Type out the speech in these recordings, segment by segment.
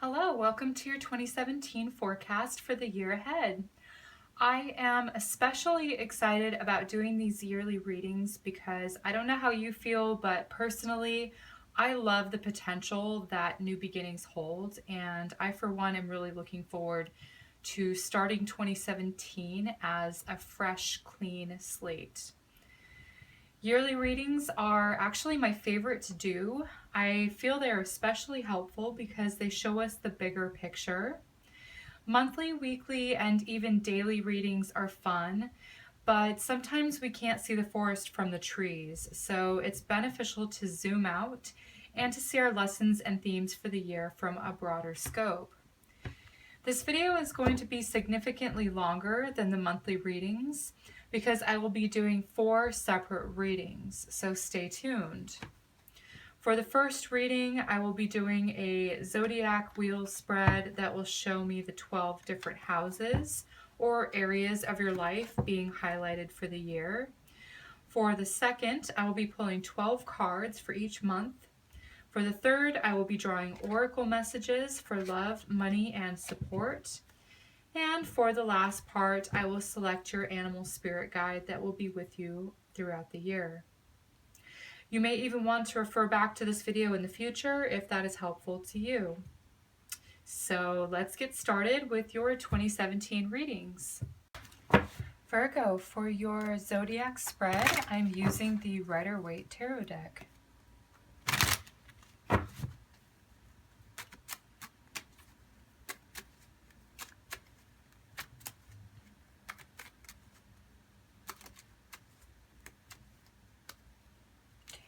Hello, welcome to your 2017 forecast for the year ahead. I am especially excited about doing these yearly readings because I don't know how you feel, but personally, I love the potential that new beginnings hold, and I, for one, am really looking forward to starting 2017 as a fresh, clean slate. Yearly readings are actually my favorite to do. I feel they're especially helpful because they show us the bigger picture. Monthly, weekly, and even daily readings are fun, but sometimes we can't see the forest from the trees, so it's beneficial to zoom out and to see our lessons and themes for the year from a broader scope. This video is going to be significantly longer than the monthly readings because I will be doing 4 separate readings, so stay tuned. For the first reading, I will be doing a Zodiac wheel spread that will show me the 12 different houses or areas of your life being highlighted for the year. For the second, I will be pulling 12 cards for each month. For the third, I will be drawing oracle messages for love, money, and support. And for the last part, I will select your animal spirit guide that will be with you throughout the year. You may even want to refer back to this video in the future if that is helpful to you. So let's get started with your 2017 readings. Virgo, for your zodiac spread, I'm using the Rider-Waite Tarot deck.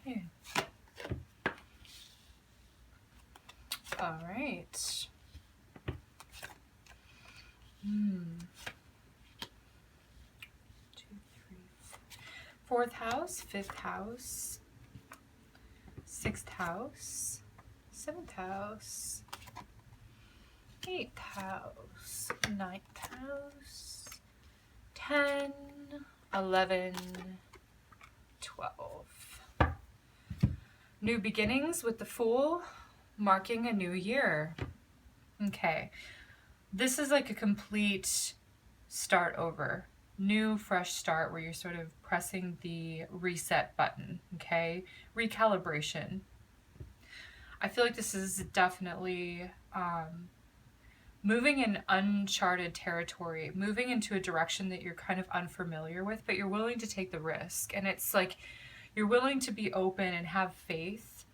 Okay. All right. Fourth house, fifth house, sixth house, seventh house, eighth house, ninth house, 10, 11, 12. New beginnings with the Fool, marking a new year. Okay, this is like a complete start over. New, fresh start where you're sort of pressing the reset button, okay? Recalibration. I feel like this is definitely moving in uncharted territory, moving into a direction that you're kind of unfamiliar with, but you're willing to take the risk. And it's like you're willing to be open and have faith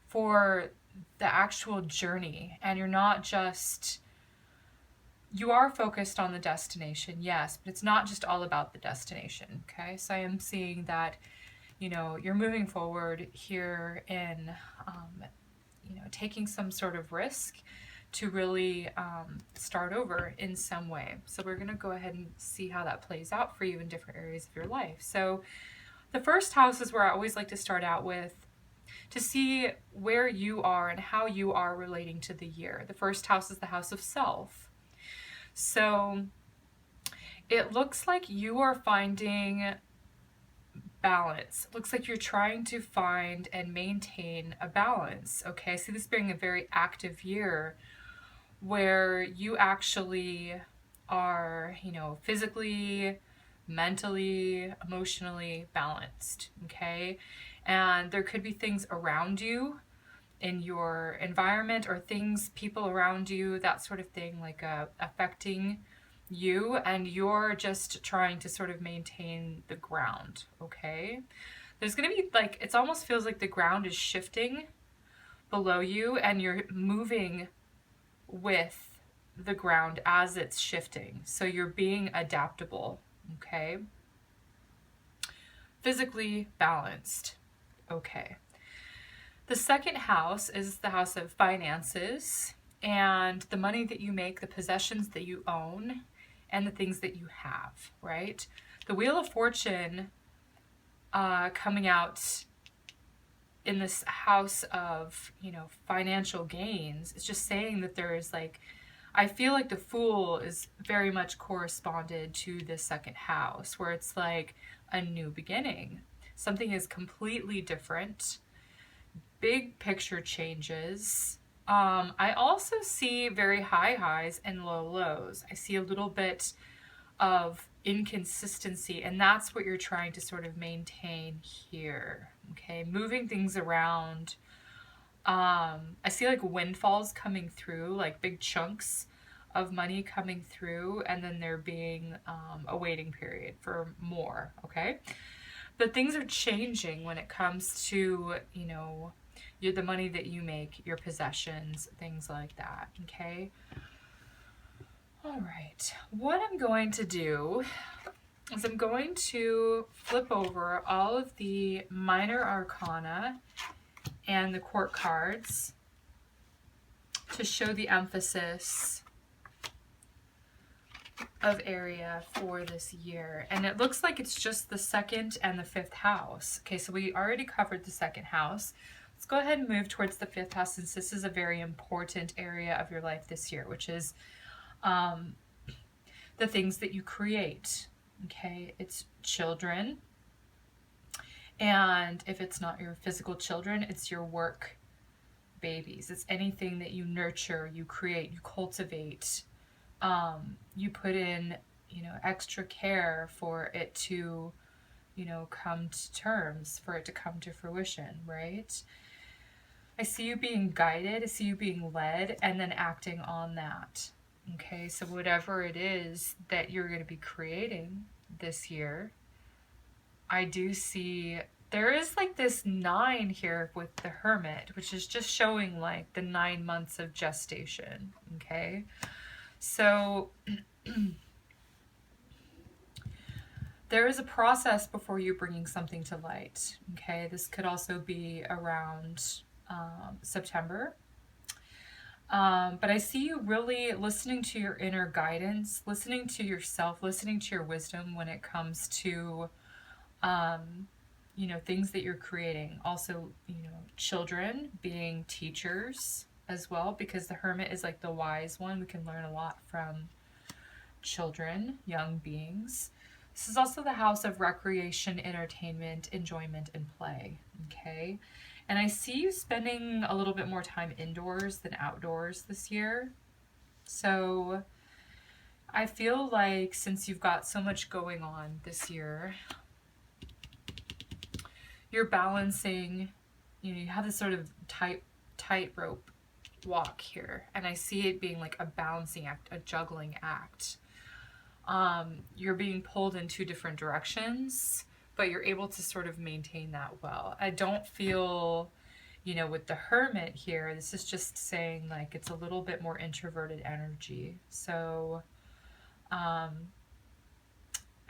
for the actual journey. And you're not just, you are focused on the destination, yes, but it's not just all about the destination, okay? So I am seeing that, you know, you're moving forward here in, taking some sort of risk to really start over in some way. So we're gonna go ahead and see how that plays out for you in different areas of your life. So the first house is where I always like to start out with to see where you are and how you are relating to the year. The first house is the house of self. So it looks like you are finding balance. It looks like you're trying to find and maintain a balance. Okay, I see this being a very active year where you actually are, physically, mentally, emotionally balanced. Okay, and there could be things around you in your environment or things, people around you, that sort of thing, like affecting you, and you're just trying to sort of maintain the ground, okay? There's gonna be like, it almost feels like the ground is shifting below you and you're moving with the ground as it's shifting. So you're being adaptable, okay? Physically balanced, okay. The second house is the house of finances and the money that you make, the possessions that you own, and the things that you have, right? The Wheel of Fortune coming out in this house of, financial gains, it's just saying that there is like, I feel like the Fool is very much corresponded to the second house where it's like a new beginning. Something is completely different. Big picture changes. I also see very high highs and low lows. I see a little bit of inconsistency, and that's what you're trying to sort of maintain here. Okay, moving things around. I see like windfalls coming through, like big chunks of money coming through, and then there being a waiting period for more. Okay, but things are changing when it comes to, you know, the money that you make, your possessions, things like that. Okay. All right. What I'm going to do is I'm going to flip over all of the minor arcana and the court cards to show the emphasis of area for this year. And it looks like it's just the second and the fifth house. Okay, so we already covered the second house. Let's go ahead and move towards the fifth house, since this is a very important area of your life this year, which is the things that you create. Okay, it's children. And if it's not your physical children, it's your work babies. It's anything that you nurture, you create, you cultivate. You put in, you know, extra care for it to, you know, come to terms, for it to come to fruition, right? I see you being guided, I see you being led, and then acting on that. Okay, so whatever it is that you're going to be creating this year, I do see there is like this 9 here with the Hermit, which is just showing like the 9 months of gestation. Okay, so there is a process before you bringing something to light. Okay, this could also be around September. But I see you really listening to your inner guidance, listening to yourself, listening to your wisdom when it comes to, you know, things that you're creating. Also, you know, children being teachers as well, because the Hermit is like the wise one. We can learn a lot from children, young beings. This is also the house of recreation, entertainment, enjoyment, and play. Okay. And I see you spending a little bit more time indoors than outdoors this year. So I feel like since you've got so much going on this year, you're balancing, you know, you have this sort of tightrope walk here. And I see it being like a balancing act, a juggling act. You're being pulled in 2 different directions, but you're able to sort of maintain that well. I don't feel, you know, with the Hermit here, this is just saying like it's a little bit more introverted energy. So I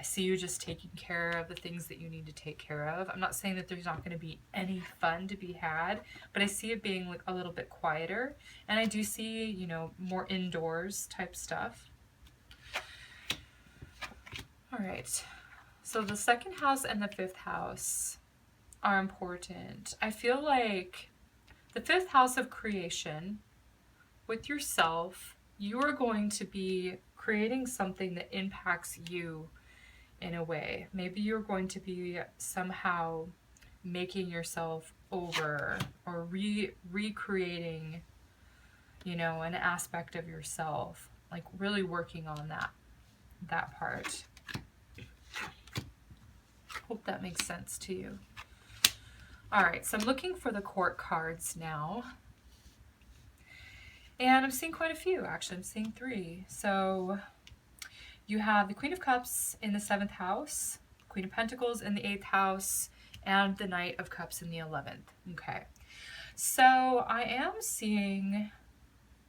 see you just taking care of the things that you need to take care of. I'm not saying that there's not going to be any fun to be had, but I see it being like a little bit quieter. And I do see, you know, more indoors type stuff. All right. So the second house and the fifth house are important. I feel like the fifth house of creation, with yourself, you are going to be creating something that impacts you in a way. Maybe you're going to be somehow making yourself over or recreating, you know, an aspect of yourself, like really working on that part. Hope that makes sense to you. All right, so I'm looking for the court cards now. And I'm seeing quite a few, actually. I'm seeing 3. So you have the Queen of Cups in the 7th house, Queen of Pentacles in the 8th house, and the Knight of Cups in the 11th. Okay, so I am seeing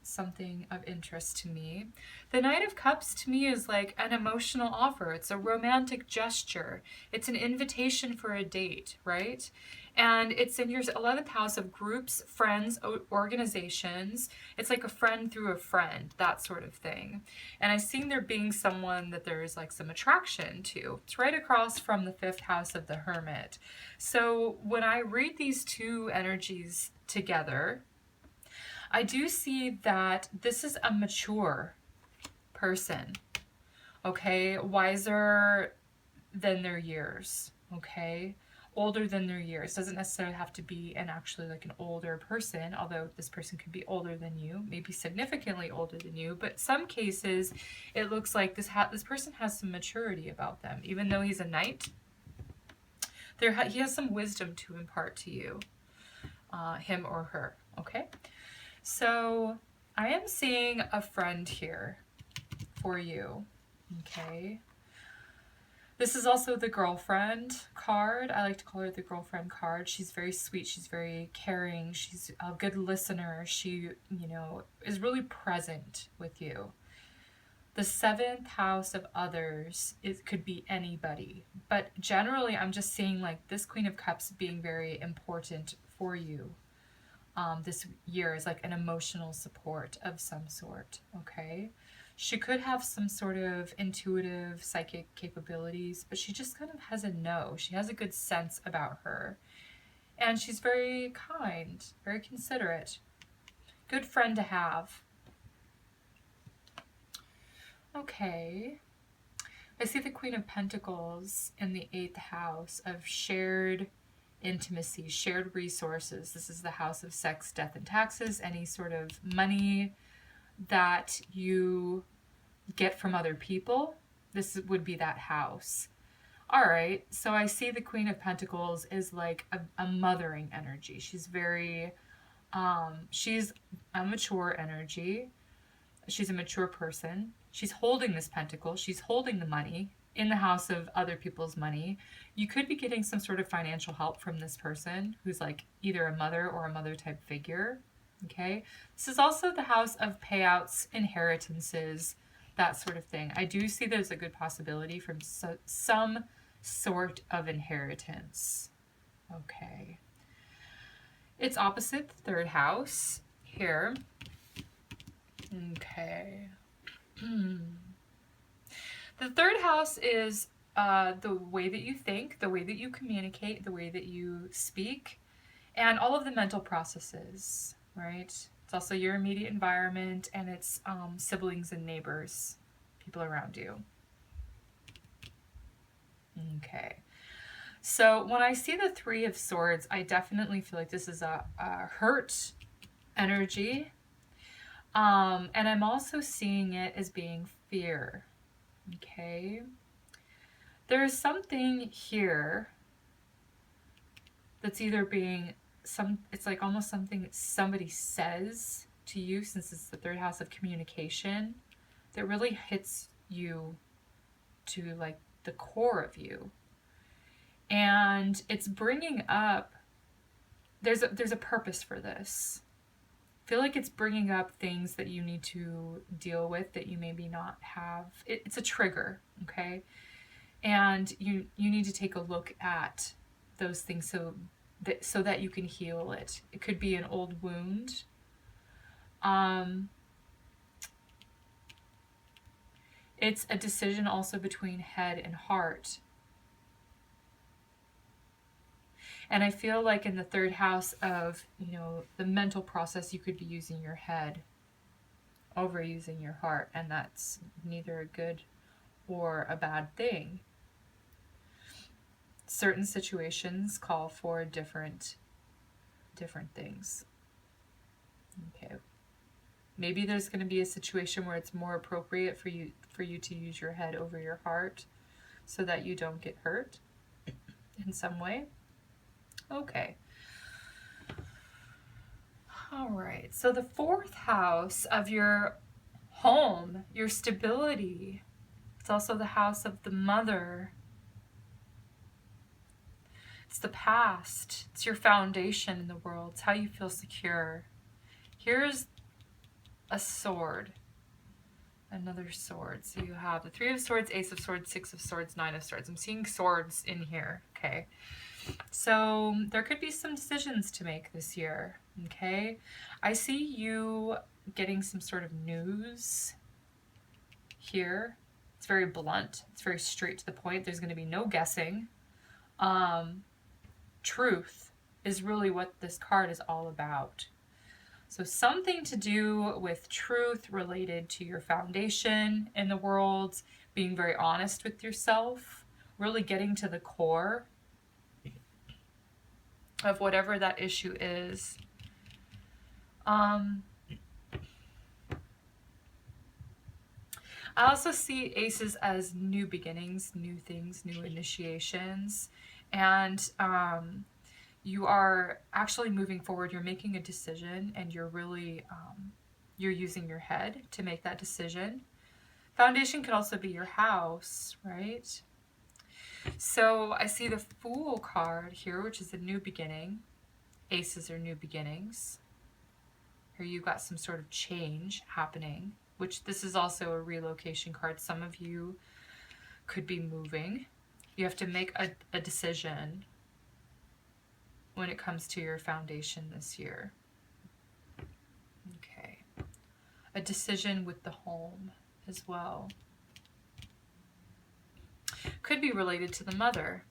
something of interest to me. The Knight of Cups to me is like an emotional offer. It's a romantic gesture. It's an invitation for a date, right? And it's in your 11th house of groups, friends, organizations. It's like a friend through a friend, that sort of thing. And I see there being someone that there's like some attraction to. It's right across from the 5th house of the Hermit. So when I read these 2 energies together, I do see that this is a mature person, okay? Wiser than their years, okay? older than their years. Doesn't necessarily have to be actually like an older person, although this person could be older than you, maybe significantly older than you. But some cases, it looks like this person has some maturity about them. Even though he's a knight, he has some wisdom to impart to you, him or her, okay? So I am seeing a friend here for you, okay? This is also the girlfriend card. I like to call her the girlfriend card. She's very sweet. She's very caring. She's a good listener. She, is really present with you. The 7th house of others, it could be anybody. But generally, I'm just seeing like this Queen of Cups being very important for you. This year is like an emotional support of some sort, okay? She could have some sort of intuitive psychic capabilities, but she just kind of has a no. She has a good sense about her. And she's very kind, very considerate. Good friend to have. Okay. I see the Queen of Pentacles in the 8th house of shared intimacy, shared resources. This is the house of sex, death, and taxes. Any sort of money that you get from other people, this would be that house. All right, so I see the Queen of Pentacles is like a mothering energy. She's very, she's a mature energy. She's a mature person. She's holding this pentacle. She's holding the money in the house of other people's money. You could be getting some sort of financial help from this person who's like either a mother or a mother type figure. Okay, this is also the house of payouts, inheritances, that sort of thing. I do see there's a good possibility from some sort of inheritance. Okay. It's opposite the 3rd house here. Okay. The 3rd house is the way that you think, the way that you communicate, the way that you speak, and all of the mental processes, right? It's also your immediate environment, and it's siblings and neighbors, people around you. Okay. So when I see the 3 of Swords, I definitely feel like this is a hurt energy. And I'm also seeing it as being fear. Okay. There's something here that's either being it's like almost something somebody says to you, since it's the 3rd house of communication, that really hits you to like the core of you. And it's bringing up, there's a purpose for this. I feel like it's bringing up things that you need to deal with that you maybe not have. It's a trigger, okay? And you need to take a look at those things so that you can heal it. It could be an old wound. It's a decision also between head and heart. And I feel like in the 3rd house of, the mental process, you could be using your head over using your heart, and that's neither a good or a bad thing. Certain situations call for different things. Okay. Maybe there's going to be a situation where it's more appropriate for you to use your head over your heart so that you don't get hurt in some way. Okay. All right. So the 4th house of your home, your stability, it's also the house of the mother. It's the past. It's your foundation in the world. It's how you feel secure. Here's a sword. Another sword. So you have the 3 of Swords, Ace of Swords, 6 of Swords, 9 of Swords. I'm seeing swords in here. Okay. So there could be some decisions to make this year. Okay. I see you getting some sort of news here. It's very blunt. It's very straight to the point. There's going to be no guessing. Truth is really what this card is all about. So something to do with truth related to your foundation in the world, being very honest with yourself, really getting to the core. of whatever that issue is. I also see aces as new beginnings, new things, new initiations, and you are actually moving forward. You're making a decision, and you're really you're using your head to make that decision. Foundation could also be your house, right? So I see the Fool card here, which is a new beginning. Aces are new beginnings. Here you've got some sort of change happening, which this is also a relocation card. Some of you could be moving. You have to make a decision when it comes to your foundation this year. Okay. A decision with the home as well. Could be related to the mother.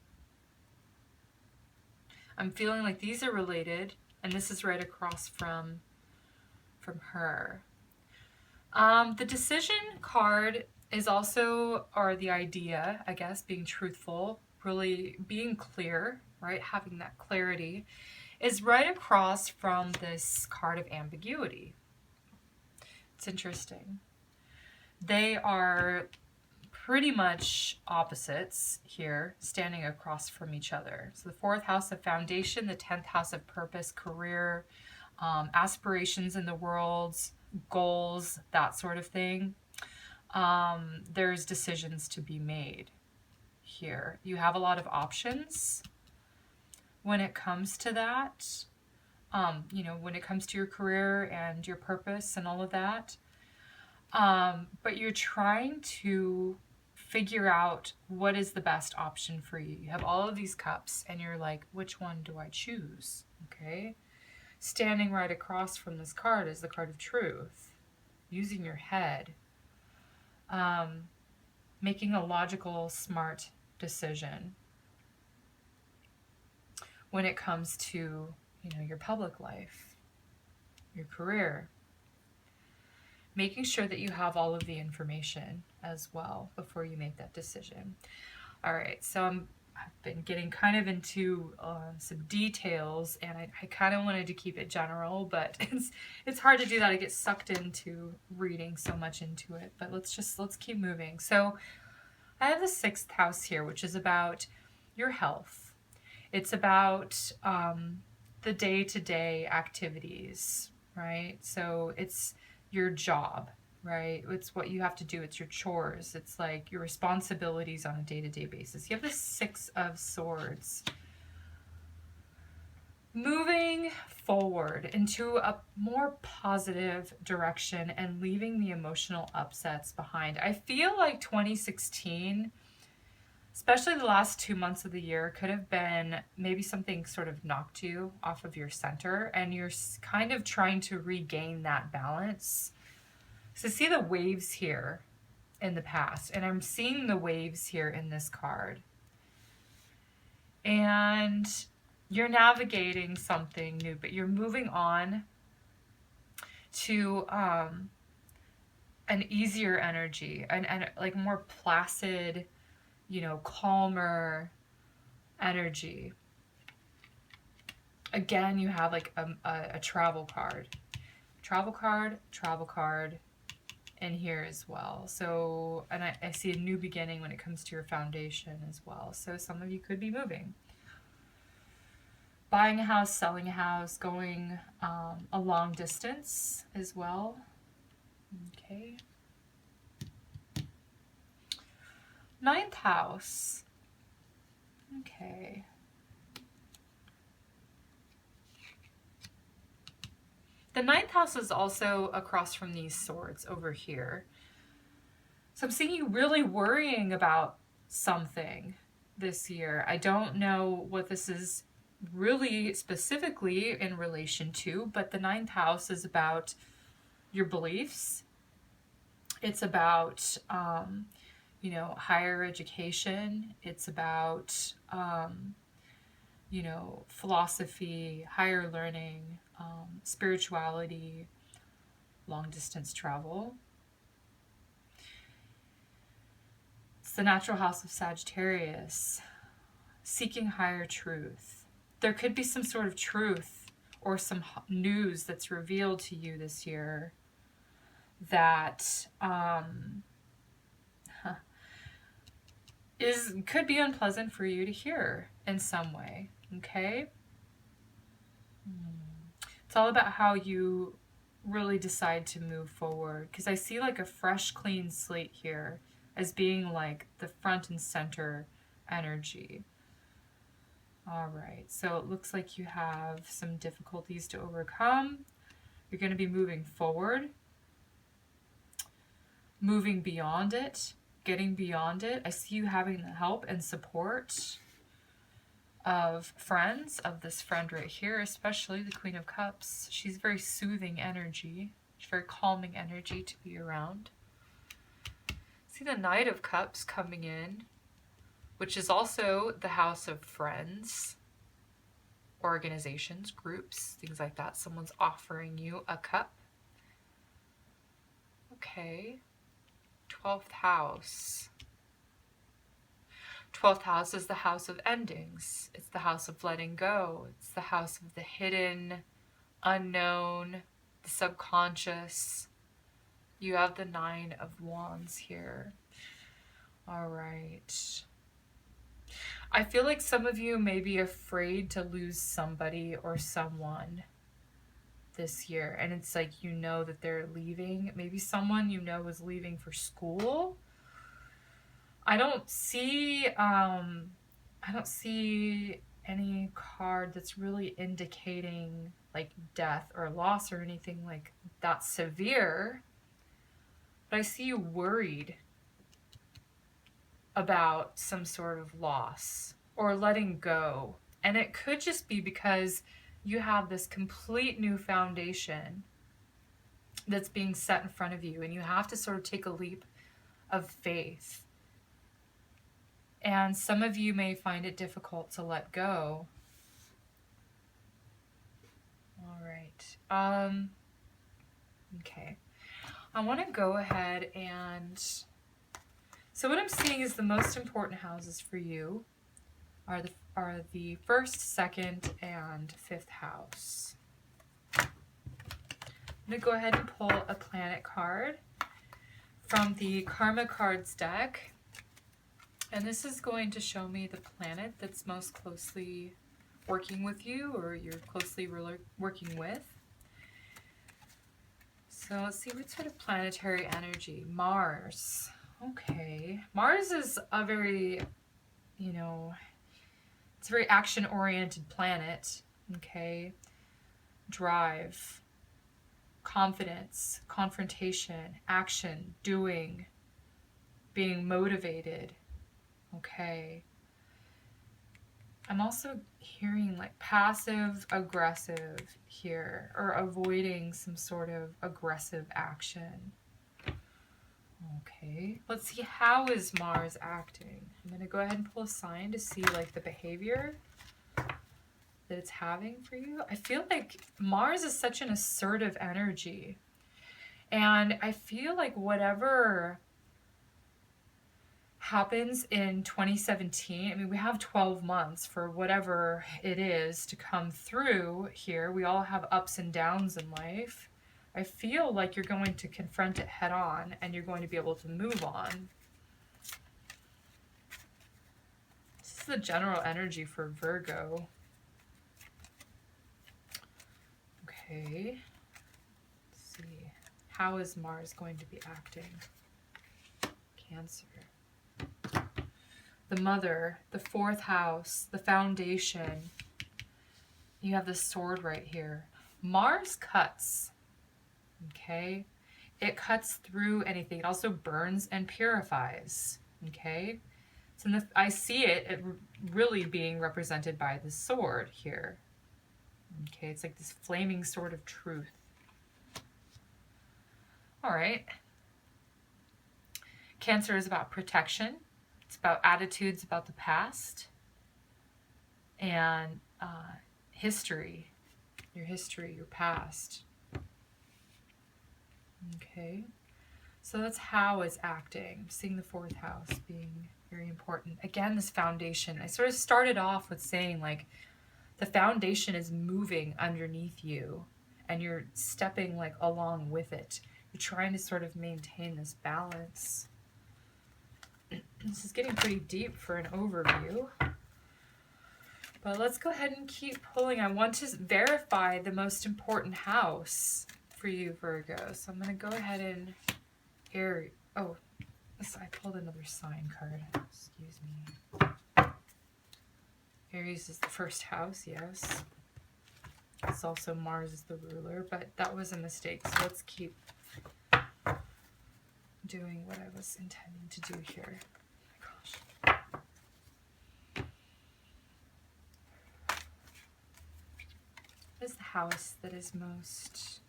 I'm feeling like these are related, and this is right across from her. The decision card is also, or the idea, I guess, being truthful, really being clear, right? Having that clarity is right across from this card of ambiguity. It's interesting. They are pretty much opposites here, standing across from each other. So the 4th house of foundation, the 10th house of purpose, career, aspirations in the world, goals, that sort of thing. There's decisions to be made here. You have a lot of options when it comes to that. You know, when it comes to your career and your purpose and all of that. But you're trying to figure out what is the best option for you. You have all of these cups and you're like, which one do I choose? Okay. Standing right across from this card is the card of truth. Using your head. Making a logical, smart decision when it comes to, you know, your public life, your career. Making sure that you have all of the information as well before you make that decision. All right, so I've been getting kind of into some details, and I kind of wanted to keep it general, but it's hard to do that. I get sucked into reading so much into it, but let's keep moving. So I have the 6th house here, which is about your health. It's about the day-to-day activities, right? So it's your job, right? It's what you have to do. It's your chores. It's like your responsibilities on a day-to-day basis. You have the 6 of Swords. Moving forward into a more positive direction and leaving the emotional upsets behind. I feel like 2016, especially the last 2 months of the year, could have been maybe something sort of knocked you off of your center, and you're kind of trying to regain that balance. So see the waves here in the past, and I'm seeing the waves here in this card. And you're navigating something new, but you're moving on to an easier energy and like more placid, you know, calmer energy. Again, you have like a travel card, travel card in here as well. So, and I see a new beginning when it comes to your foundation as well. So some of you could be moving. Buying a house, selling a house, going a long distance as well. Okay. 9th house. Okay. The 9th house is also across from these swords over here. So I'm seeing you really worrying about something this year. I don't know what this is really specifically in relation to, but the 9th house is about your beliefs. It's about, you know, higher education. It's about, you know, philosophy, higher learning, spirituality, long distance travel. It's the natural house of Sagittarius, seeking higher truth. there could be some sort of truth or some news that's revealed to you this year that could be unpleasant for you to hear in some way, okay? It's all about how you really decide to move forward, because I see like a fresh, clean slate here as being like the front and center energy. All right, so it looks like you have some difficulties to overcome. You're going to be moving forward, moving beyond it, getting beyond it. I see you having the help and support of friends, of this friend right here, especially the Queen of Cups. She's very soothing energy. She's very calming energy to be around. See the Knight of Cups coming in, which is also the house of friends, organizations, groups, things like that. Someone's offering you a cup. Okay. 12th house. 12th house is the house of endings. It's the house of letting go. It's the house of the hidden, unknown, the subconscious. You have the 9 of Wands here. All right. I feel like some of you may be afraid to lose somebody or someone this year. And it's like, you know that they're leaving. Maybe someone you know is leaving for school. I don't see any card that's really indicating like death or loss or anything like that severe. But I see you worried about some sort of loss or letting go. And it could just be because you have this complete new foundation that's being set in front of you, and you have to sort of take a leap of faith. And some of you may find it difficult to let go. All right. Okay. I want to go ahead and... So what I'm seeing is the most important houses for you are the 1st, 2nd, and 5th house. I'm going to go ahead and pull a planet card from the Karma Cards deck. And this is going to show me the planet that's most closely working with you, or you're closely working with. So let's see, what sort of planetary energy? Mars. Okay. Mars is a very, it's a very action-oriented planet. Okay. Drive, confidence, confrontation, action, doing, being motivated. Okay. I'm also hearing like passive aggressive here, or avoiding some sort of aggressive action. Okay, let's see, how is Mars acting? I'm going to go ahead and pull a sign to see like the behavior that it's having for you. I feel like Mars is such an assertive energy. And I feel like whatever happens in 2017, I mean, we have 12 months for whatever it is to come through here. We all have ups and downs in life. I feel like you're going to confront it head on, and you're going to be able to move on. This is the general energy for Virgo. Okay. Let's see. How is Mars going to be acting? Cancer. The mother, the 4th house, the foundation. You have the sword right here. Mars cuts. Okay, it cuts through anything. It also burns and purifies. Okay, so I see it really being represented by the sword here. Okay, it's like this flaming sword of truth. All right. Cancer is about protection. It's about attitudes about the past and history, your past. Okay, so that's how it's acting. I'm seeing the 4th house being very important. Again, this foundation. I sort of started off with saying like the foundation is moving underneath you and you're stepping like along with it. You're trying to sort of maintain this balance. This is getting pretty deep for an overview. But let's go ahead and keep pulling. I want to verify the most important house for you, Virgo. So I'm going to go ahead and I pulled another sign card. Excuse me. Aries is the first house, yes. It's also Mars is the ruler, but that was a mistake. So let's keep doing what I was intending to do here. Oh my gosh. What is the house that is most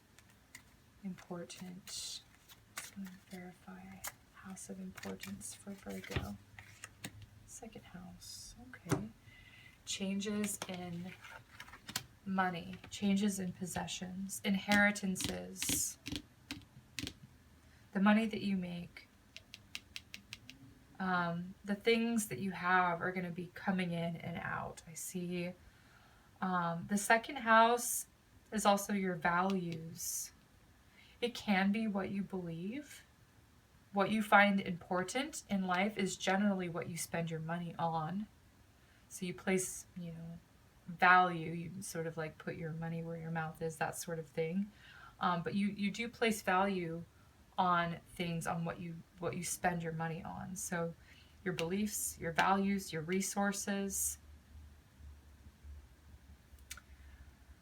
important? Just going to verify house of importance for Virgo. Second house. Okay. Changes in money, changes in possessions, inheritances, the money that you make, the things that you have are going to be coming in and out. I see the second house is also your values. It can be what you believe. What you find important in life is generally what you spend your money on. So you place, value, you sort of like put your money where your mouth is, that sort of thing. But you do place value on things, on what you spend your money on. So your beliefs, your values, your resources.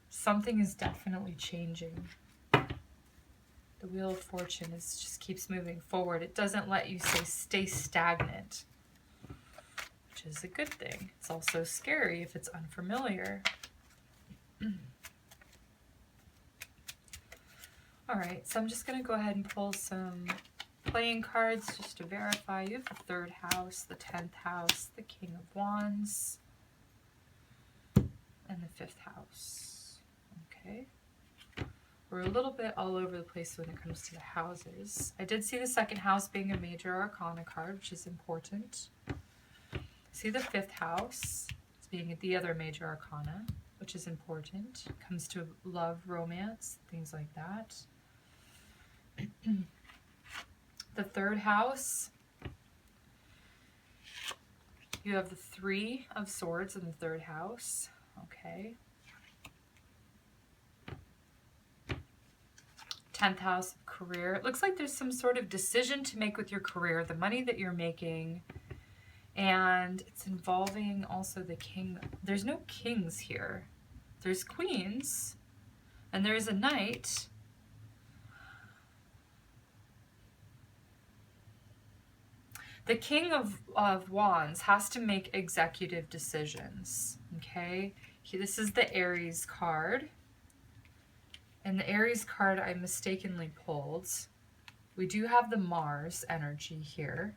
Something is definitely changing. The Wheel of Fortune just keeps moving forward. It doesn't let you stay stagnant, which is a good thing. It's also scary if it's unfamiliar. All right, so I'm just going to go ahead and pull some playing cards just to verify. You have the third house, the 10th house, the King of Wands, and the fifth house. Okay. We're a little bit all over the place when it comes to the houses. I did see the second house being a major arcana card, which is important. See the fifth house as being the other major arcana, which is important. It comes to love, romance, things like that. The third house, you have the Three of Swords in the third house. Okay. 10th house of career. It looks like there's some sort of decision to make with your career, the money that you're making. And it's involving also the king. There's no kings here. There's queens. And there's a knight. The King of Wands has to make executive decisions. Okay? This is the Aries card. And the Aries card I mistakenly pulled. We do have the Mars energy here.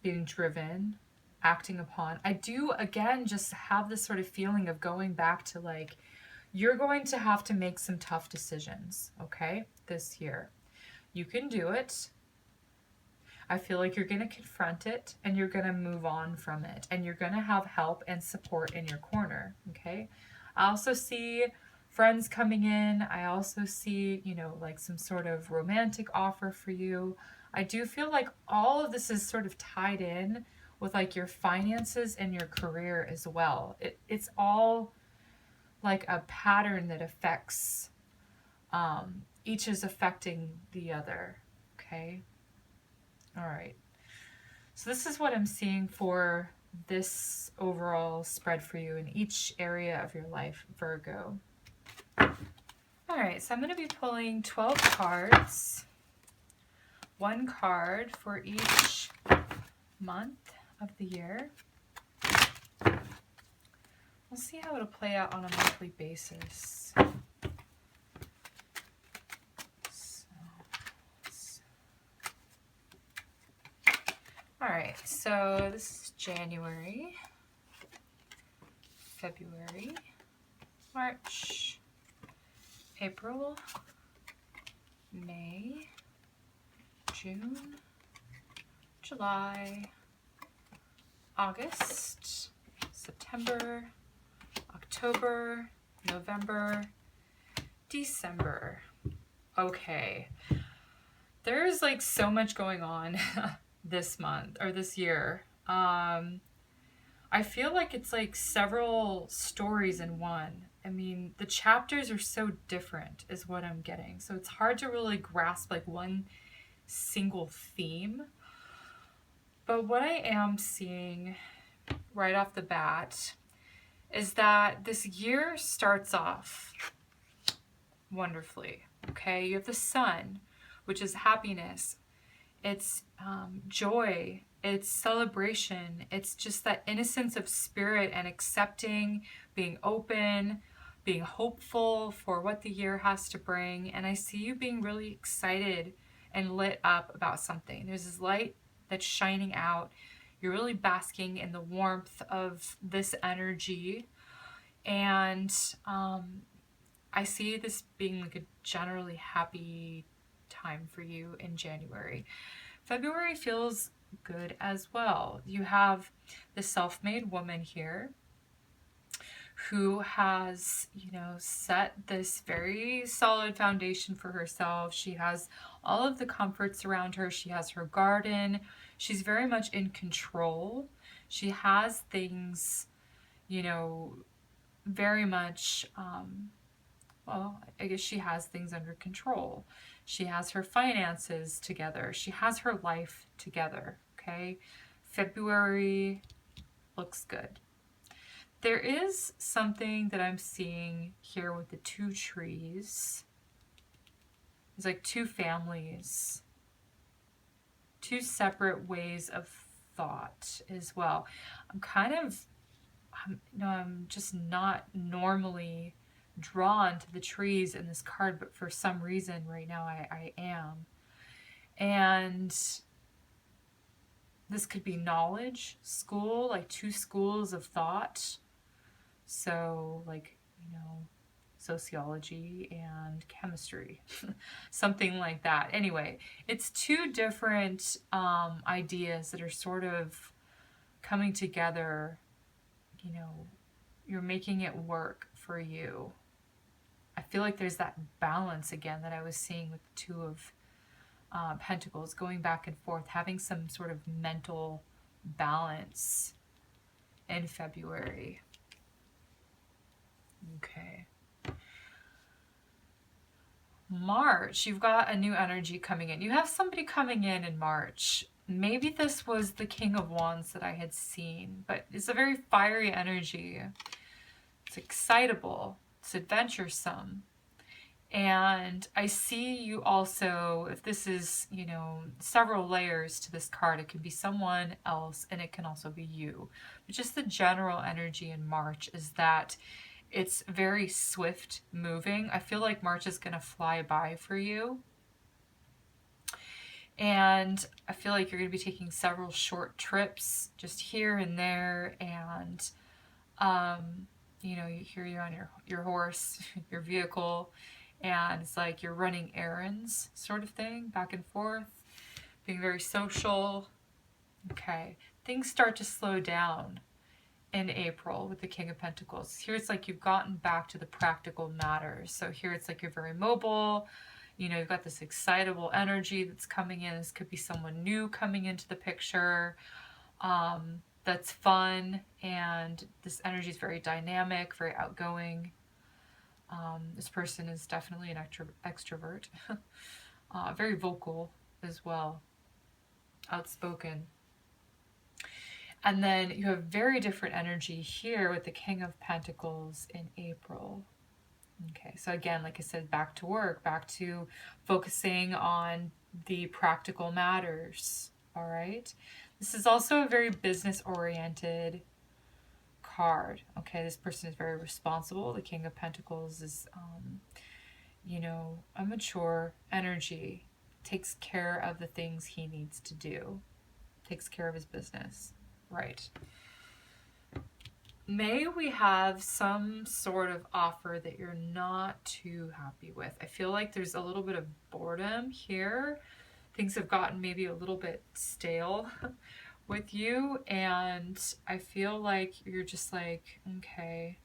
Being driven, acting upon. I do, again, just have this sort of feeling of going back to like, you're going to have to make some tough decisions, okay, this year. You can do it. I feel like you're going to confront it and you're going to move on from it. And you're going to have help and support in your corner, okay? I also see friends coming in. I also see, like some sort of romantic offer for you. I do feel like all of this is sort of tied in with like your finances and your career as well. It's all like a pattern that affects, each is affecting the other, okay? All right. So this is what I'm seeing for this overall spread for you in each area of your life, Virgo. All right, so I'm going to be pulling 12 cards. One card for each month of the year. We'll see how it'll play out on a monthly basis. All right, so this is January, February, March, April, May, June, July, August, September, October, November, December. Okay. There's like so much going on this month or this year. I feel like it's like several stories in one. I mean, the chapters are so different is what I'm getting. So it's hard to really grasp like one single theme. But what I am seeing right off the bat is that this year starts off wonderfully. Okay, you have the sun, which is happiness. It's joy. It's celebration. It's just that innocence of spirit and accepting, being open, being hopeful for what the year has to bring. And I see you being really excited and lit up about something. There's this light that's shining out. You're really basking in the warmth of this energy. And I see this being like a generally happy time for you in January. February feels good as well. You have the self-made woman here who has, set this very solid foundation for herself. She has all of the comforts around her. She has her garden. She's very much in control. She has things, very much, I guess she has things under control. She has her finances together. She has her life together, okay? February looks good. There is something that I'm seeing here with the two trees. It's like two families, two separate ways of thought as well. I'm just not normally drawn to the trees in this card, but for some reason right now I am. And this could be knowledge, school, like two schools of thought. So like, sociology and chemistry, something like that. Anyway, it's two different ideas that are sort of coming together. You're making it work for you. I feel like there's that balance again that I was seeing with the Two of Pentacles, going back and forth, having some sort of mental balance in February. Okay. March, you've got a new energy coming in. You have somebody coming in March. Maybe this was the King of Wands that I had seen, but it's a very fiery energy. It's excitable. It's adventuresome. And I see you also, if this is, several layers to this card, it can be someone else and it can also be you. But just the general energy in March is that it's very swift moving. I feel like March is going to fly by for you. And I feel like you're going to be taking several short trips just here and there. And, here you're on your horse, your vehicle, and it's like you're running errands sort of thing, back and forth, being very social. Okay, things start to slow down in April with the King of Pentacles. Here it's like you've gotten back to the practical matters. So here it's like you're very mobile. You've got this excitable energy that's coming in. This could be someone new coming into the picture. That's fun, and this energy is very dynamic, very outgoing. This person is definitely an extrovert, very vocal as well, outspoken. And then you have very different energy here with the King of Pentacles in April. Okay, so again, like I said, back to work, back to focusing on the practical matters, all right? This is also a very business-oriented card, okay? This person is very responsible. The King of Pentacles is, a mature energy, takes care of the things he needs to do, takes care of his business, right? May we have some sort of offer that you're not too happy with. I feel like there's a little bit of boredom here. Things have gotten maybe a little bit stale with you, and I feel like you're just like, okay,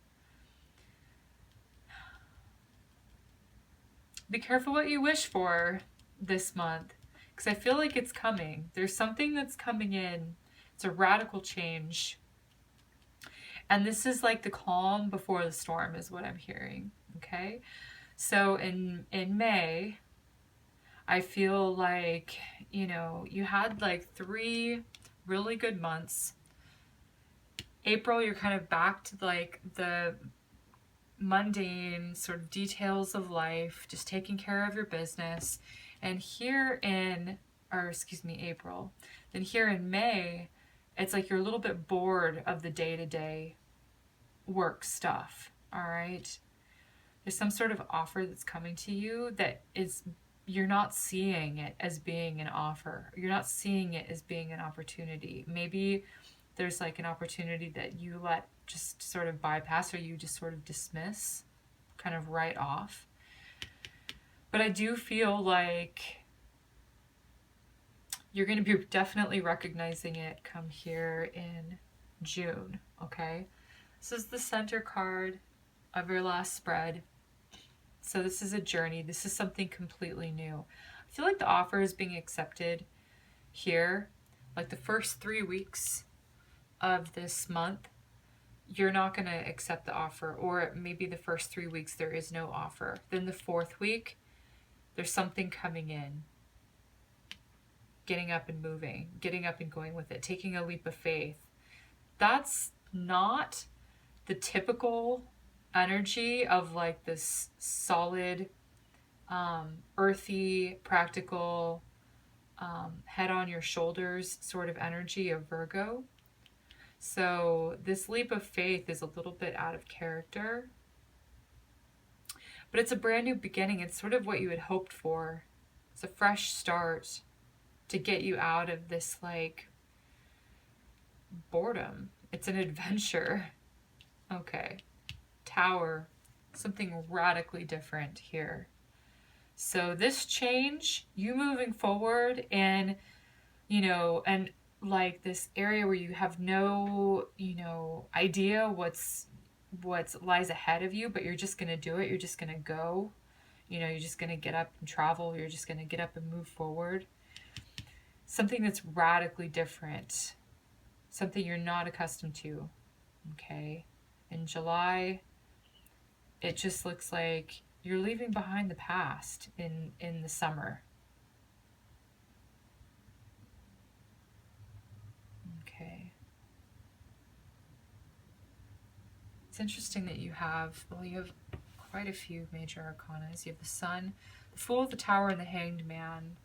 Be careful what you wish for this month, because I feel like it's coming. There's something that's coming in. It's a radical change. And this is like the calm before the storm is what I'm hearing, okay? So in May, I feel like, you know, you had like 3 really good months. April, you're kind of back to like the mundane sort of details of life, just taking care of your business. And here in, or excuse me, April, then here in May, it's like you're a little bit bored of the day-to-day work stuff, all right? There's some sort of offer that's coming to you that is, you're not seeing it as being an offer. You're not seeing it as being an opportunity. Maybe there's like an opportunity that you let just sort of bypass, or you just sort of dismiss, kind of write off. But I do feel like you're going to be definitely recognizing it come here in June, okay? This is the center card of your last spread. So this is a journey. This is something completely new. I feel like the offer is being accepted here. Like the first 3 weeks of this month, you're not going to accept the offer. Or maybe the first 3 weeks there is no offer. Then the 4th week, there's something coming in. Getting up and moving. Getting up and going with it. Taking a leap of faith. That's not the typical energy of like this solid, earthy, practical, head on your shoulders sort of energy of Virgo. So this leap of faith is a little bit out of character, but it's a brand new beginning. It's sort of what you had hoped for. It's a fresh start to get you out of this like boredom. It's an adventure. Okay. Tower, something radically different here. So this change, you moving forward and, you know, and like this area where you have no, you know, idea what's lies ahead of you, but you're just going to do it. You're just going to go, you know, you're just going to get up and travel. You're just going to get up and move forward. Something that's radically different, something you're not accustomed to. Okay. In July, it just looks like you're leaving behind the past in the summer. Okay. It's interesting that you have quite a few major arcanas. You have the Sun, the Fool, the Tower, and the Hanged Man.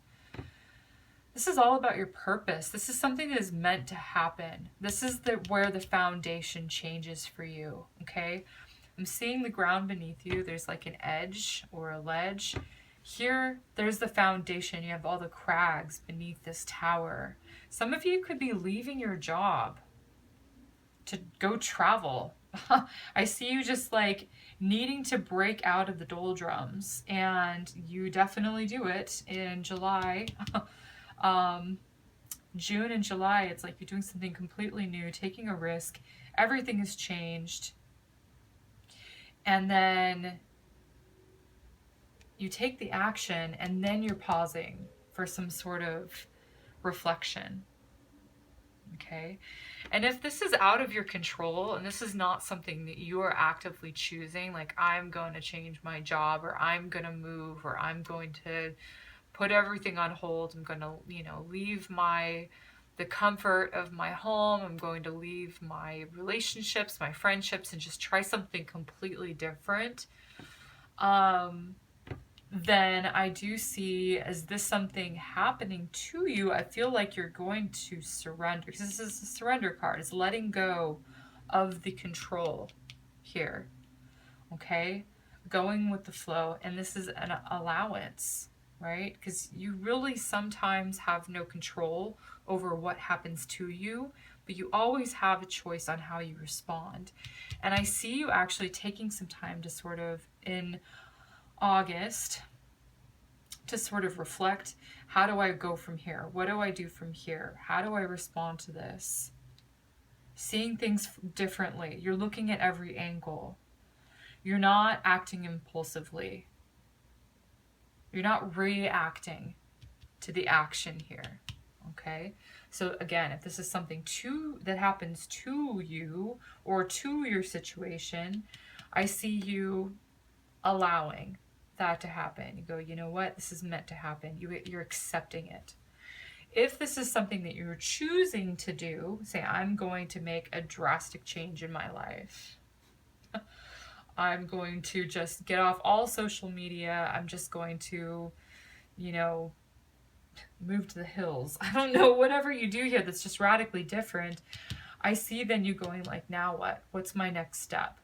This is all about your purpose. This is something that is meant to happen. This is where the foundation changes for you, okay? I'm seeing the ground beneath you. There's like an edge or a ledge. Here, there's the foundation. You have all the crags beneath this tower. Some of you could be leaving your job to go travel. I see you just like needing to break out of the doldrums, and you definitely do it in July. June and July, it's like you're doing something completely new, taking a risk. Everything has changed. And then you take the action, and then you're pausing for some sort of reflection. Okay? And if this is out of your control, and this is not something that you are actively choosing, like I'm going to change my job, or I'm going to move, or I'm going to put everything on hold, I'm going to, you know, leave the comfort of my home, I'm going to leave my relationships, my friendships, and just try something completely different, then I do see, as this something happening to you, I feel like you're going to surrender, because this is a surrender card. It's letting go of the control here, okay? Going with the flow, and this is an allowance, right? Because you really sometimes have no control over what happens to you, but you always have a choice on how you respond. And I see you actually taking some time to sort of, in August, to sort of reflect, how do I go from here? What do I do from here? How do I respond to this? Seeing things differently. You're looking at every angle. You're not acting impulsively. You're not reacting to the action here. Okay? So again, if this is something that happens to you or to your situation, I see you allowing that to happen. You go, you know what? This is meant to happen. You're accepting it. If this is something that you're choosing to do, say, I'm going to make a drastic change in my life. I'm going to just get off all social media. I'm just going to, move to the hills. I don't know, whatever you do here that's just radically different. I see then you going like, now what? What's my next step?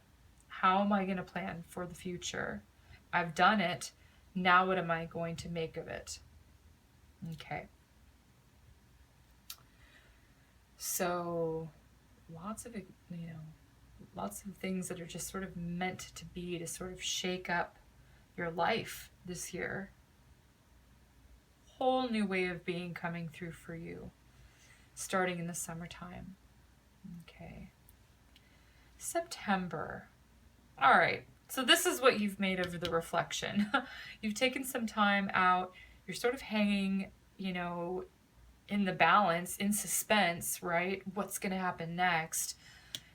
How am I going to plan for the future? I've done it. Now what am I going to make of it? Okay. So lots of things that are just sort of meant to be, to sort of shake up your life this year. Whole new way of being coming through for you, starting in the summertime. Okay. September. All right. So this is what you've made of the reflection. You've taken some time out. You're sort of hanging, in the balance, in suspense, right? What's going to happen next?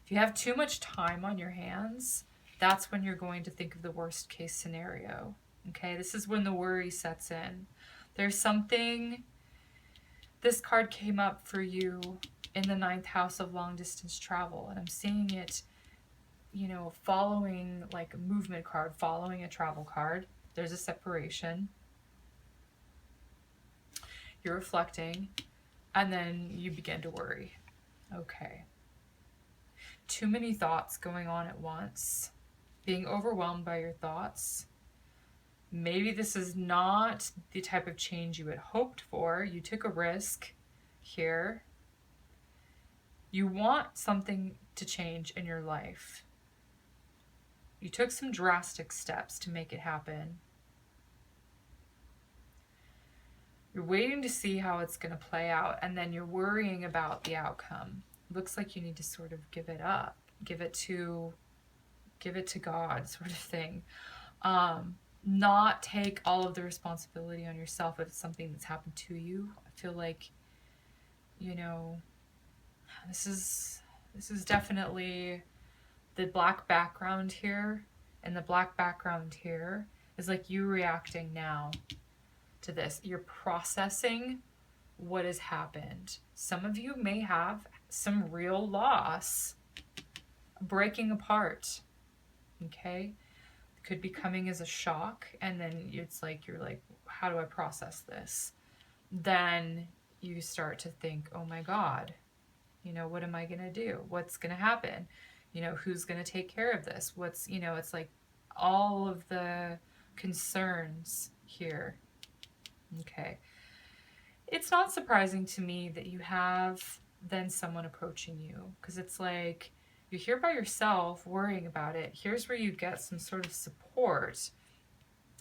If you have too much time on your hands, that's when you're going to think of the worst case scenario. Okay, this is when the worry sets in. There's something, this card came up for you in the 9th house of long distance travel, and I'm seeing it, following like a movement card, following a travel card. There's a separation. You're reflecting, and then you begin to worry. Okay. Too many thoughts going on at once. Being overwhelmed by your thoughts. Maybe this is not the type of change you had hoped for. You took a risk here. You want something to change in your life. You took some drastic steps to make it happen. You're waiting to see how it's going to play out, and then you're worrying about the outcome. Looks like you need to sort of give it up, give it to God, sort of thing. Not take all of the responsibility on yourself if it's something that's happened to you. I feel like, this is definitely the black background here, and the black background here is like you reacting now to this. You're processing what has happened. Some of you may have some real loss, breaking apart. Okay? It could be coming as a shock, and then you're like, how do I process this? Then you start to think, oh my God, what am I going to do? What's going to happen? Who's going to take care of this? It's like all of the concerns here. Okay. It's not surprising to me that you have then someone approaching you, because it's like you're here by yourself worrying about it. Here's where you get some sort of support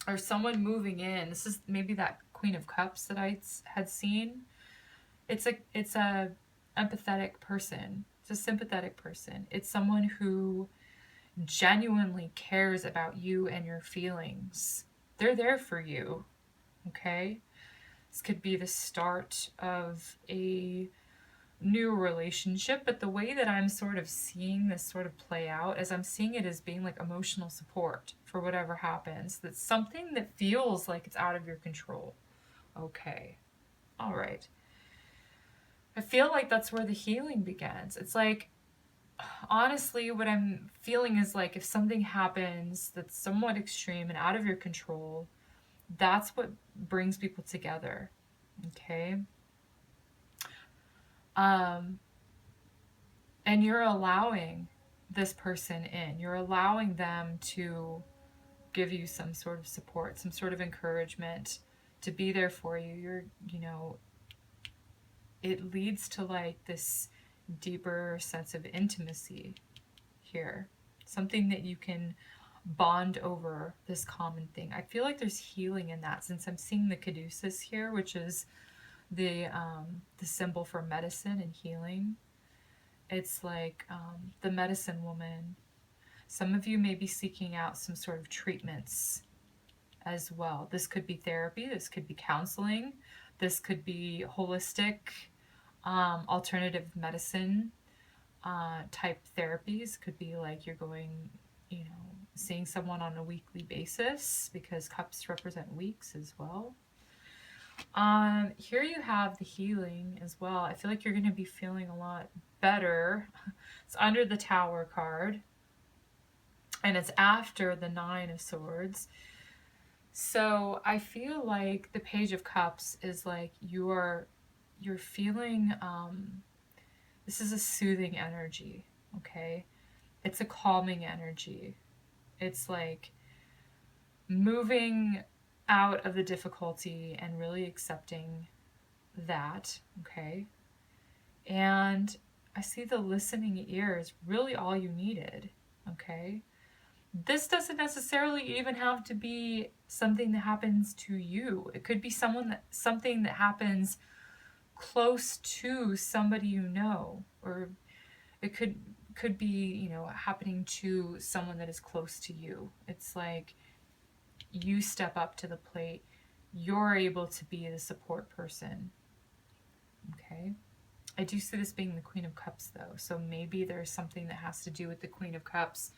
or someone moving in. This is maybe that Queen of Cups that I had seen. It's a empathetic person. It's a sympathetic person. It's someone who genuinely cares about you and your feelings. They're there for you. Okay? This could be the start of a new relationship, but the way that I'm sort of seeing this sort of play out is I'm seeing it as being like emotional support for whatever happens. That's something that feels like it's out of your control. Okay. All right. I feel like that's where the healing begins. It's like, honestly, what I'm feeling is like if something happens that's somewhat extreme and out of your control, that's what brings people together. Okay? And you're allowing this person in. You're allowing them to give you some sort of support, some sort of encouragement, to be there for you. It leads to like this deeper sense of intimacy here. Something that you can bond over, this common thing. I feel like there's healing in that, since I'm seeing the caduceus here, which is the symbol for medicine and healing. It's like the medicine woman. Some of you may be seeking out some sort of treatments as well. This could be therapy, this could be counseling, this could be holistic, alternative medicine type therapies. Could be like you're going, seeing someone on a weekly basis, because cups represent weeks as well. Here you have the healing as well. I feel like you're going to be feeling a lot better. It's under the Tower card, and it's after the Nine of Swords. So I feel like the Page of Cups is like you're feeling, this is a soothing energy, okay? It's a calming energy. It's like moving out of the difficulty and really accepting that, okay? And I see the listening ear is really all you needed, okay? This doesn't necessarily even have to be something that happens to you. It could be something that happens close to somebody you know, or it could be, happening to someone that is close to you. It's like you step up to the plate. You're able to be the support person. Okay? I do see this being the Queen of Cups, though. So maybe there's something that has to do with the Queen of Cups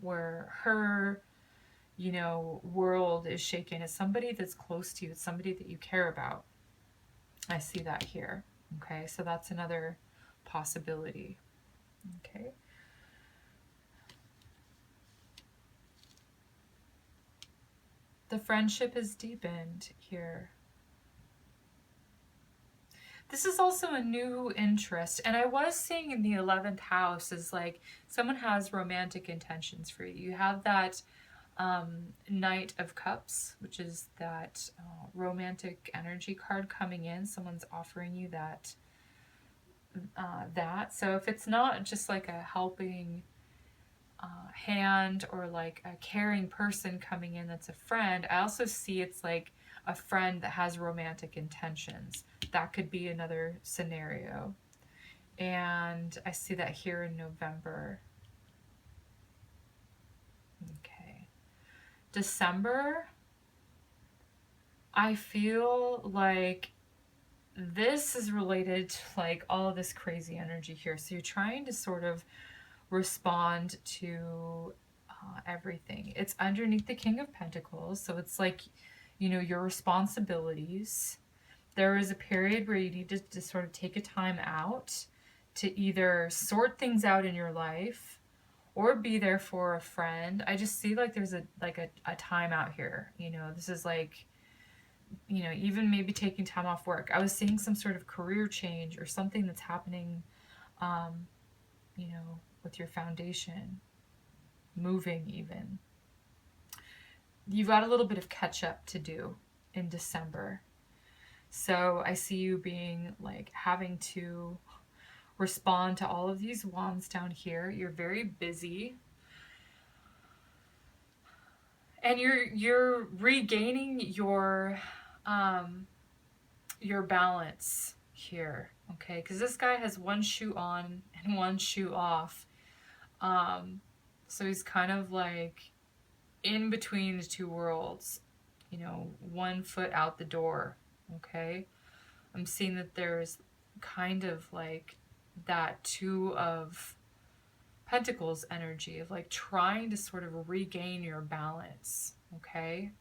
where her, world is shaken. It's somebody that's close to you. It's somebody that you care about. I see that here. Okay? So that's another possibility. Okay? The friendship is deepened here. This is also a new interest, and I was seeing in the 11th house is like someone has romantic intentions for you. You have that Knight of Cups, which is that romantic energy card coming in. Someone's offering you that. So if it's not just like a helping hand or like a caring person coming in that's a friend, I also see it's like a friend that has romantic intentions. That could be another scenario. And I see that here in November. Okay. December, I feel like this is related to like all of this crazy energy here. So you're trying to sort of respond to everything. It's underneath the King of Pentacles, so it's like, your responsibilities. There is a period where you need to sort of take a time out to either sort things out in your life or be there for a friend. I just see like there's a time out here. This is like, even maybe taking time off work. I was seeing some sort of career change or something that's happening, with your foundation, moving even. You've got a little bit of catch up to do in December. So I see you being like having to respond to all of these wands down here. You're very busy. And you're regaining your balance here, okay? Because this guy has one shoe on and one shoe off. So he's kind of like in between the two worlds, 1 foot out the door, okay? I'm seeing that there's kind of like that Two of Pentacles energy of like trying to sort of regain your balance, okay?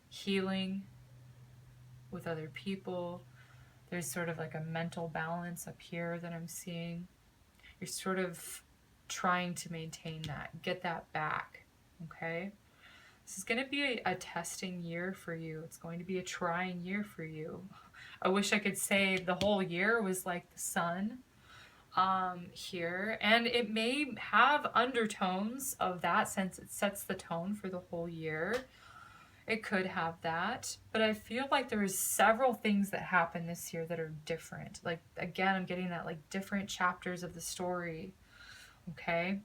Healing with other people. There's sort of like a mental balance up here that I'm seeing. You're sort of trying to maintain that, get that back, okay? This is going to be a testing year for you. It's going to be a trying year for you. I wish I could say the whole year was like the sun here, and it may have undertones of that since it sets the tone for the whole year. It could have that, but I feel like there's several things that happen this year that are different. Like, again, I'm getting that like different chapters of the story, okay?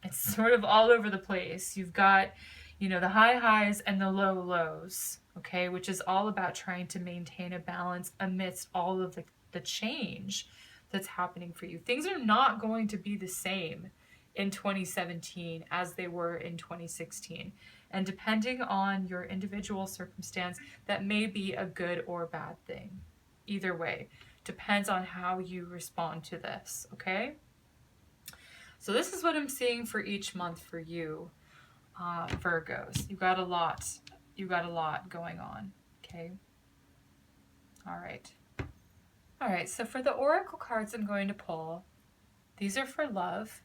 It's sort of all over the place. You've got, the high highs and the low lows, okay? Which is all about trying to maintain a balance amidst all of the change that's happening for you. Things are not going to be the same in 2017 as they were in 2016. And depending on your individual circumstance, that may be a good or bad thing. Either way, depends on how you respond to this, okay? So this is what I'm seeing for each month for you, Virgos. You got a lot. You got a lot going on, okay? All right. All right, so for the oracle cards I'm going to pull, these are for love.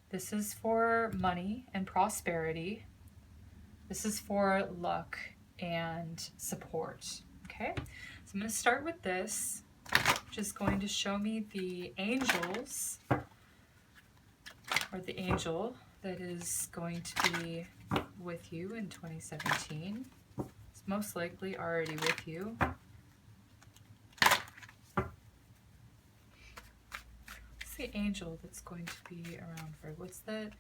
This is for money and prosperity. This is for luck and support, okay? So I'm going to start with this, which is going to show me the angels, or the angel that is going to be with you in 2017. It's most likely already with you. The angel that's going to be around for? What's that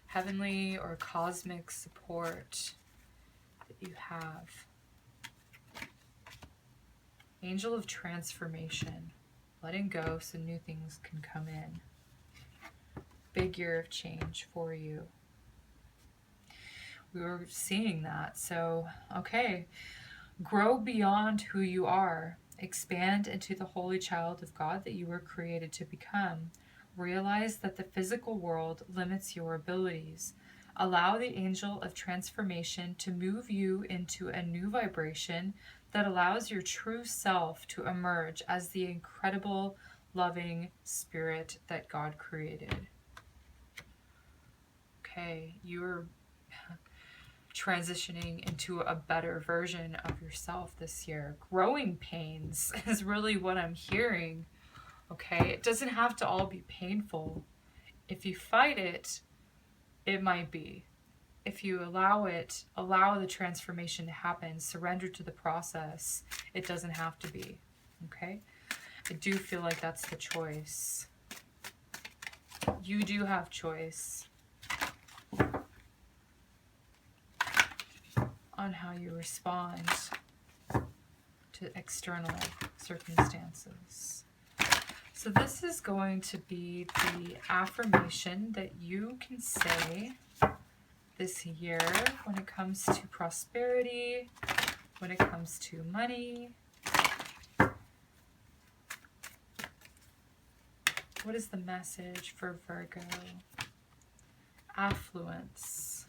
heavenly or cosmic support that you have? Angel of transformation, letting go so new things can come in. Big year of change for you. We were seeing that, so okay. Grow beyond who you are. Expand into the holy child of God that you were created to become. Realize that the physical world limits your abilities. Allow the angel of transformation to move you into a new vibration that allows your true self to emerge as the incredible, loving spirit that God created. Okay, you're transitioning into a better version of yourself this year. Growing pains is really what I'm hearing. Okay, it doesn't have to all be painful. If you fight it, it might be. If you allow it, allow the transformation to happen, surrender to the process, it doesn't have to be. Okay? I do feel like that's the choice. You do have choice on how you respond to external circumstances. So this is going to be the affirmation that you can say this year when it comes to prosperity, when it comes to money. What is the message for Virgo? Affluence.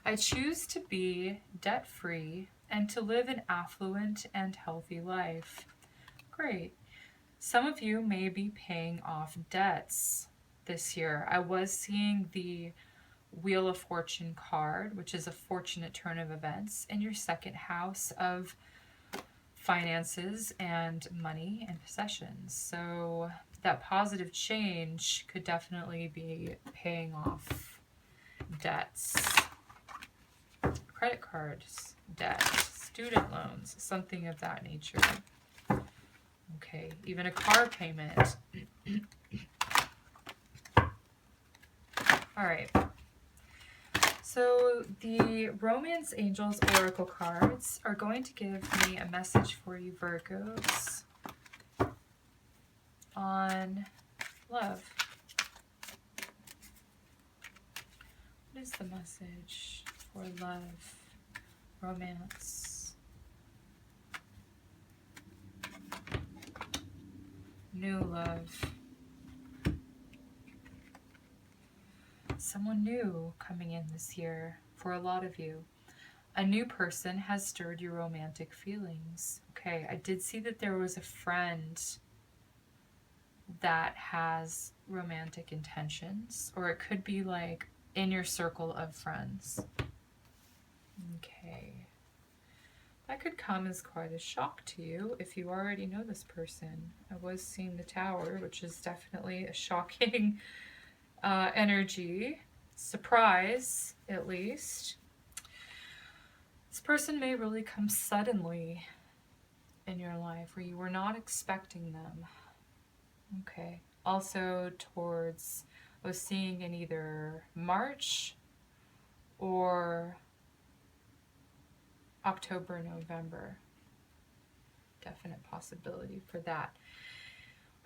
I choose to be debt-free and to live an affluent and healthy life. Great. Some of you may be paying off debts this year. I was seeing the Wheel of Fortune card, which is a fortunate turn of events in your second house of finances and money and possessions. So that positive change could definitely be paying off debts, credit cards, debt, student loans, something of that nature. Okay, even a car payment. All right. So the Romance Angels Oracle cards are going to give me a message for you, Virgos, on love. What is the message for love, romance, new love? Someone new coming in this year for a lot of you. A new person has stirred your romantic feelings. Okay, I did see that there was a friend that has romantic intentions, or it could be like in your circle of friends. Okay. That could come as quite a shock to you if you already know this person. I was seeing the Tower, which is definitely a shocking energy. Surprise, at least. This person may really come suddenly in your life where you were not expecting them. Okay. Also towards, I was seeing in either March or October, November. Definite possibility for that.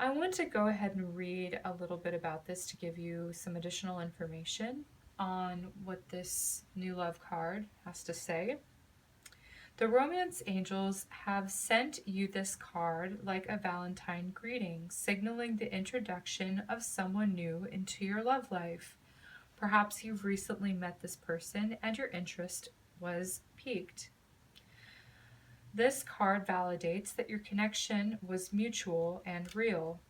I want to go ahead and read a little bit about this to give you some additional information on what this new love card has to say. The romance angels have sent you this card like a Valentine greeting, signaling the introduction of someone new into your love life. Perhaps you've recently met this person and your interest was piqued. This card validates that your connection was mutual and real.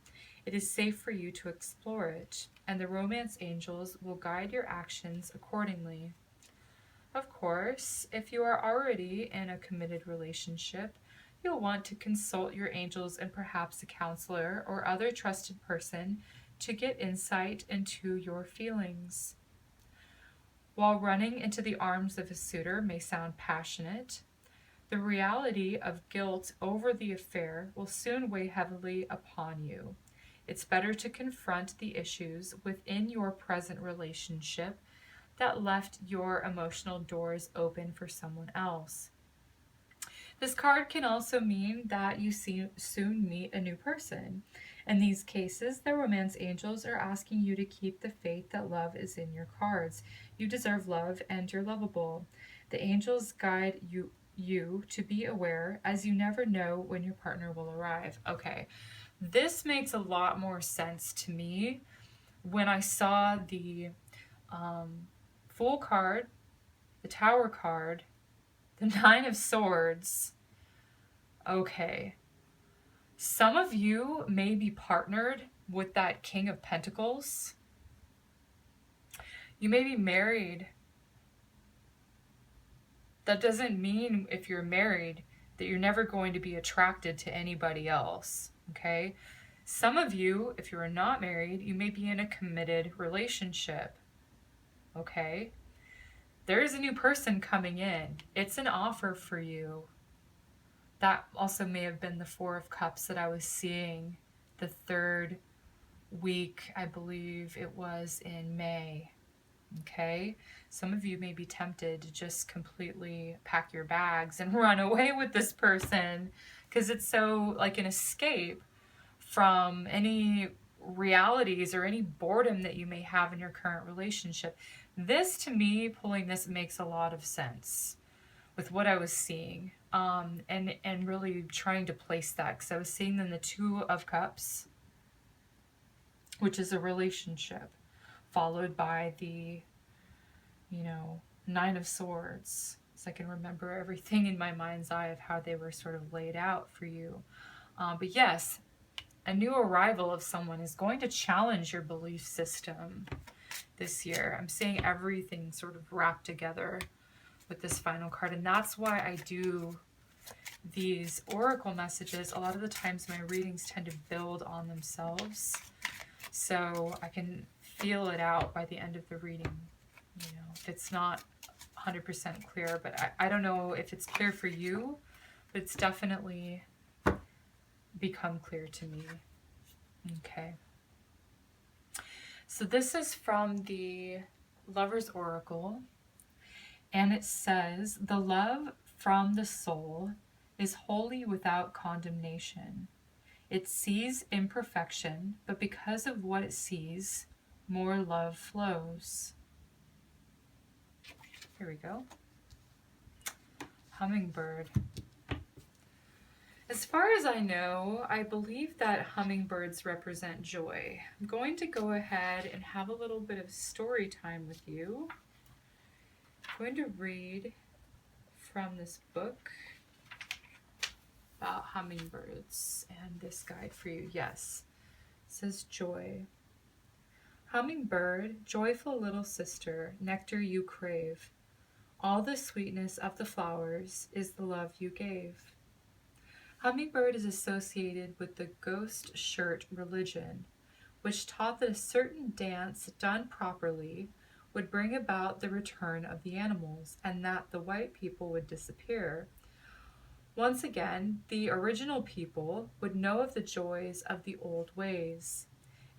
It is safe for you to explore it, and the romance angels will guide your actions accordingly. Of course, if you are already in a committed relationship, you'll want to consult your angels and perhaps a counselor or other trusted person to get insight into your feelings. While running into the arms of a suitor may sound passionate, the reality of guilt over the affair will soon weigh heavily upon you. It's better to confront the issues within your present relationship that left your emotional doors open for someone else. This card can also mean that you soon meet a new person. In these cases, the romance angels are asking you to keep the faith that love is in your cards. You deserve love and you're lovable. The angels guide you to be aware, as you never know when your partner will arrive. Okay, this makes a lot more sense to me when I saw the Fool card, the Tower card, the Nine of Swords. Okay. Some of you may be partnered with that King of Pentacles. You may be married. That doesn't mean if you're married that you're never going to be attracted to anybody else, okay? Some of you, if you are not married, you may be in a committed relationship. Okay, there is a new person coming in. It's an offer for you. That also may have been the Four of Cups that I was seeing the third week, I believe it was in May. Okay, some of you may be tempted to just completely pack your bags and run away with this person because it's so like an escape from any realities or any boredom that you may have in your current relationship. This, to me, pulling this makes a lot of sense with what I was seeing, and really trying to place that, because I was seeing then the Two of Cups, which is a relationship, followed by the, Nine of Swords. So I can remember everything in my mind's eye of how they were sort of laid out for you. But yes, a new arrival of someone is going to challenge your belief system this year. I'm seeing everything sort of wrapped together with this final card, and that's why I do these oracle messages. A lot of the times my readings tend to build on themselves, so I can feel it out by the end of the reading. If it's not 100% clear, but I don't know if it's clear for you, but it's definitely become clear to me. Okay. So this is from the Lover's Oracle, and it says, "The love from the soul is wholly without condemnation. It sees imperfection, but because of what it sees, more love flows." Here we go. Hummingbird. As far as I know, I believe that hummingbirds represent joy. I'm going to go ahead and have a little bit of story time with you. I'm going to read from this book about hummingbirds and this guide for you. Yes, it says joy. Hummingbird, joyful little sister, nectar you crave. All the sweetness of the flowers is the love you gave. Hummingbird is associated with the ghost shirt religion, which taught that a certain dance done properly would bring about the return of the animals, and that the white people would disappear. Once again, the original people would know of the joys of the old ways.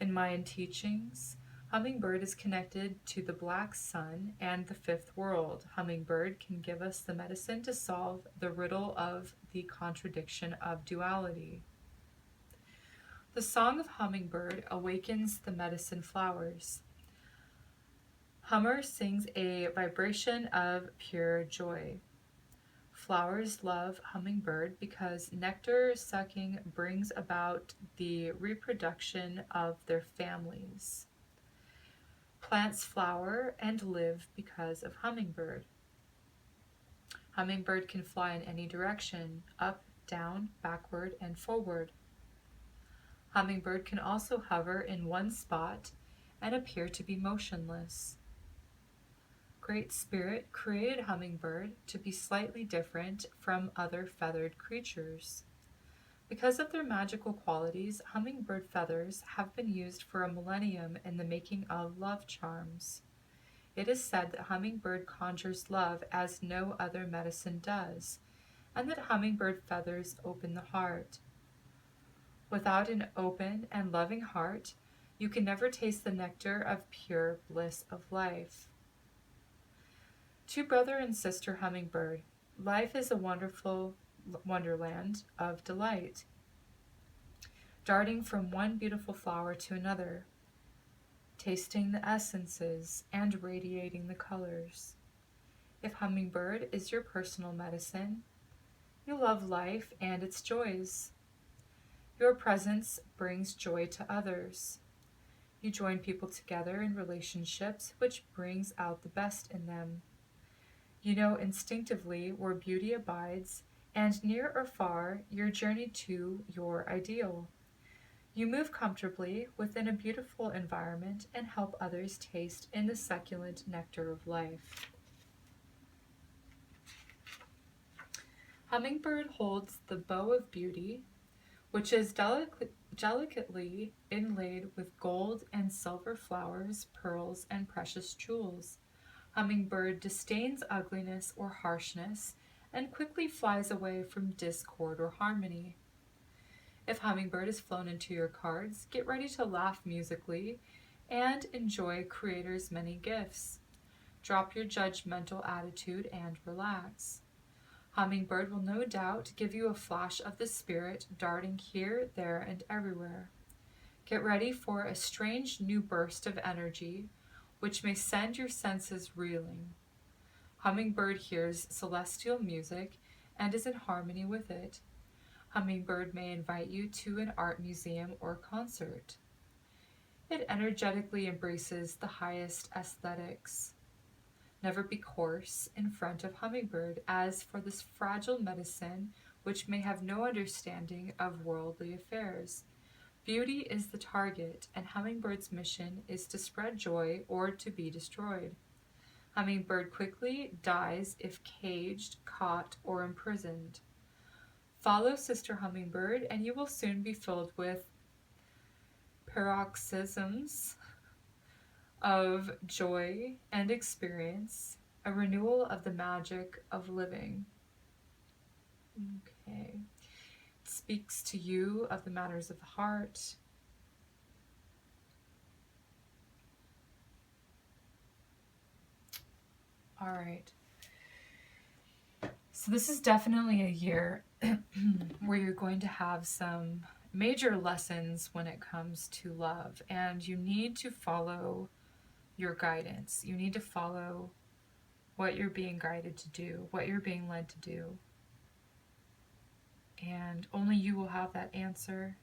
In Mayan teachings, Hummingbird is connected to the black sun and the fifth world. Hummingbird can give us the medicine to solve the riddle of the contradiction of duality. The song of hummingbird awakens the medicine flowers. Hummer sings a vibration of pure joy. Flowers love hummingbird because nectar sucking brings about the reproduction of their families. Plants flower and live because of hummingbird. Hummingbird can fly in any direction, up, down, backward, and forward. Hummingbird can also hover in one spot and appear to be motionless. Great Spirit created hummingbird to be slightly different from other feathered creatures. Because of their magical qualities, hummingbird feathers have been used for a millennium in the making of love charms. It is said that hummingbird conjures love as no other medicine does, and that hummingbird feathers open the heart. Without an open and loving heart, you can never taste the nectar of pure bliss of life. To brother and sister hummingbird, life is a wonderful wonderland of delight, darting from one beautiful flower to another, tasting the essences and radiating the colors. If hummingbird is your personal medicine, you love life and its joys. Your presence brings joy to others. You join people together in relationships which brings out the best in them. You know instinctively where beauty abides, and near or far, your journey to your ideal. You move comfortably within a beautiful environment and help others taste in the succulent nectar of life. Hummingbird holds the bow of beauty, which is delicately inlaid with gold and silver flowers, pearls, and precious jewels. Hummingbird disdains ugliness or harshness and quickly flies away from discord or harmony. If hummingbird is flown into your cards, get ready to laugh musically and enjoy Creator's many gifts. Drop your judgmental attitude and relax. Hummingbird will no doubt give you a flash of the spirit darting here, there, and everywhere. Get ready for a strange new burst of energy which may send your senses reeling. Hummingbird hears celestial music and is in harmony with it. Hummingbird may invite you to an art museum or concert. It energetically embraces the highest aesthetics. Never be coarse in front of hummingbird, as for this fragile medicine which may have no understanding of worldly affairs. Beauty is the target, and hummingbird's mission is to spread joy or to be destroyed. Hummingbird quickly dies if caged, caught, or imprisoned. Follow Sister Hummingbird, and you will soon be filled with paroxysms of joy and experience, a renewal of the magic of living. Okay. It speaks to you of the matters of the heart. All right. So this is definitely a year where you're going to have some major lessons when it comes to love, and you need to follow your guidance. You need to follow what you're being guided to do, what you're being led to do. And only you will have that answer.